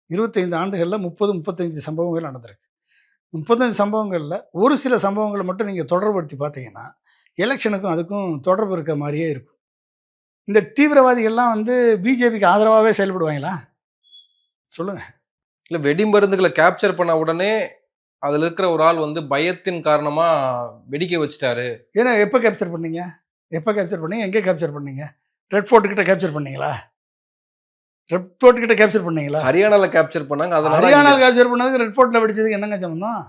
25 ஆண்டுகள்ல 30, 35 சம்பவங்கள் நடந்திருக்கு. 35 சம்பவங்கள்ல ஒரு சில சம்பவங்கள மட்டும் நீங்க தொடர்புபடுத்தி பார்த்தீங்கன்னா, எலக்ஷனுக்கும் அதுக்கும் தொடர்பு இருக்க மாரியே இருக்கும். இந்த தீவிரவாதிகள்லாம் வந்து பிஜேபிக்கு ஆதரவாவே செயல்படுவாங்களா? சொல்லுங்க. இல்ல வெடிமருந்துகள கேப்சர் பண்ண உடனே, அதுல இருக்கிற ஒரு ஆள் வந்து பயத்தின் காரணமா வெடிக்க வச்சுட்டாரு. ஏன்னா எப்ப கேப்சர் பண்ணீங்க? எப்ப கேப்சர் பண்ணீங்க? எங்க கேப்சர் பண்ணீங்க? ரெட் ஃபோர்ட் கிட்ட கேப்சர் பண்ணீங்களா? ரெட் ஃபோர்ட் கிட்ட கேப்சர் பண்ணீங்களா? ஹரியானால கேப்சர் பண்ணாங்க. அதனால இங்க ஹரியானால கேப்சர் பண்ணதுக்கு ரெட் ஃபோர்ட்ல வெடிச்சதுக்கு என்னங்க சம்மந்தம்?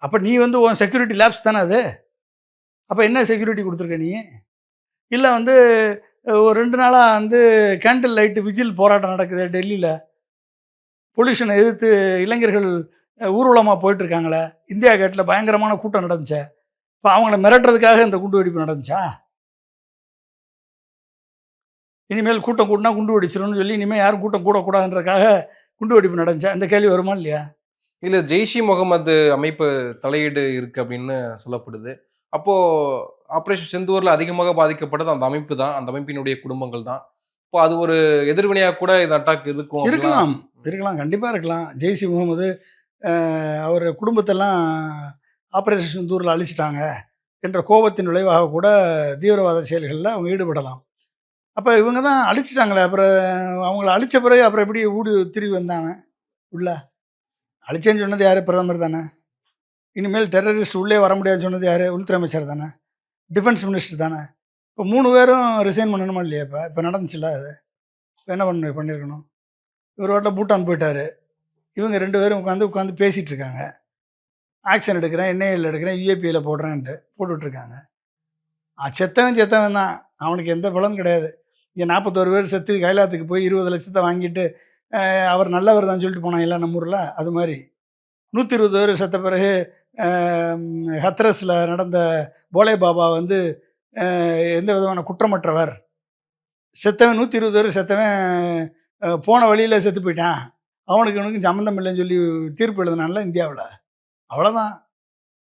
அப்ப நீ வந்து உன் செக்யூரிட்டி லேப்ஸ் தானே அது? அப்ப என்ன செக்யூரிட்டி குடுத்துருக்க நீ? இல்ல வந்து ஒரு 2 நாளா வந்து கேண்டில் லைட் விஜில் போராட்டம் நடக்குதே டெல்லில. பொல்யூஷன எதிர்த்து இளைஞர்கள் ஊர்வலமா போயிட்டு இருக்காங்களே! இந்தியா கேட்ல பயங்கரமான கூட்டம் நடந்துச்சே! இப்ப அவங்கள மிரட்டுறதுக்காக இந்த குண்டு வெடிப்பு நடந்துச்சா? இனிமேல் கூட்டம் கூடுனா குண்டு வெடிச்சிரும்னு சொல்லி, இனிமே யாரும் கூட்டம் கூடக்கூடாதுன்றதுக்காக குண்டு வெடிப்பு நடந்துச்சா? இந்த கேள்வி வருமா இல்லையா? இல்ல ஜெய்ஷ் இ முகமது அமைப்பு தலையீடு இருக்கு அப்படின்னு சொல்லப்படுது. அப்போ ஆப்பரேஷன் சிந்தூர்ல அதிகமாக பாதிக்கப்பட்டது அந்த அமைப்பு தான். அந்த அமைப்பினுடைய குடும்பங்கள் தான். இப்போ அது ஒரு எதிர்வினையா கூட இந்த அட்டாக் இருக்கும் அப்படிலாம். இருக்கலாம், இருக்கலாம். கண்டிப்பா இருக்கலாம். ஜெய்ஷ் இ முகமது அவர் குடும்பத்தெல்லாம் ஆப்பரேஷன் சிந்தூர்ல அழிச்சுட்டாங்க என்ற கோபத்தின் விளைவாக கூட தீவிரவாத செயல்கள்ல அவங்க ஈடுபடலாம். அப்ப இவங்க தான் அழிச்சுட்டாங்களே! அப்புறம் அவங்கள அழிச்ச பிறகு அப்புறம் எப்படி திரும்பி வந்தாங்க உள்ள? அழிச்சேன்னு சொன்னது யாரு? பிரதமர் தானே! இனிமேல் டெரரிஸ்ட் உள்ளே வர முடியாதுன்னு சொன்னது யாரு? உள்துறை அமைச்சர் தானே! டிஃபென்ஸ் மினிஸ்டர் தானே! இப்ப 3 பேரும் ரிசைன் பண்ணணுமா இல்லையா இப்ப? இப்ப நடந்துச்சுல்ல அது. இப்ப என்ன பண்ணியிருக்கணும்? இவரு பாட்டுல பூட்டான் போயிட்டாரு. இவங்க 2 பேரும் உட்காந்து பேசிட்டு இருக்காங்க. ஆக்ஷன் எடுக்கிறேன், என்ஐஏல எடுக்கிறேன், யுஏபிஏல போடுறேன்ட்டு போட்டுட்டு இருக்காங்க. செத்தவன் செத்தவன் தான். அவனுக்கு எந்த பலனும் கிடையாது. இங்க 41 பேர் செத்து கைலாத்துக்கு போய் 20,00,000 வாங்கிட்டு, அவர் நல்லவர் தான் சொல்லிட்டு போனாங்கல்ல நம்ம ஊர்ல, அது மாரி. 120 பேர் செத்த பிறகு அ ஹத்ரஸ்ல நடந்த போலே பாபா வந்து எந்த விதமான குற்றமற்றவர். செத்தவன் 120 பேர் செத்தவன் போன வழியில செத்து போயிட்டான். அவனுக்கு இவனுக்கும் சம்மந்தம் இல்லைன்னு சொல்லி தீர்ப்பு எழுதுனான்ல இந்தியாவுல. அவ்வளோதான்.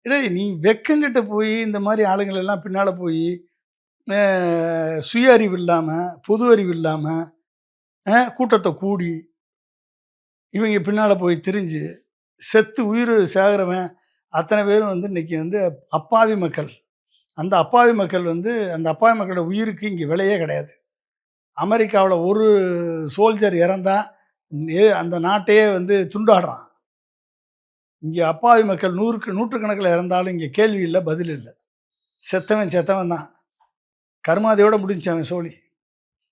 டேய் நீ வெட்கங்கெட்டு போயி இந்த மாரி ஆளுங்கள எல்லாம் பின்னால போயி, அ சுய அறிவு இல்லாம, பொது அறிவு இல்லாம, கூட்டத்த கூடி, இவைங்க பின்னால போய் திரிஞ்சு, செத்து உயிரு சாகுறவன் அத்தன பேரும் வந்து இன்னைக்கு வந்து அப்பாவி மக்கள். அந்த அப்பாவி மக்கள் வந்து அந்த அப்பாவி மக்களோட உயிருக்கு இங்க விலையே கிடையாது. அமெரிக்காவுல ஒரு சோல்ஜர் இறந்தா, அந்த நாட்டையே வந்து துண்டாடுறான். இங்க அப்பாவி மக்கள் நூற்றுக்கணக்கில இறந்தாலும் இங்க கேள்வி இல்ல, பதில் இல்ல. செத்தவன் செத்தவன் தான். கருமாதியோட முடிஞ்சுச்சு அவன் சோலி.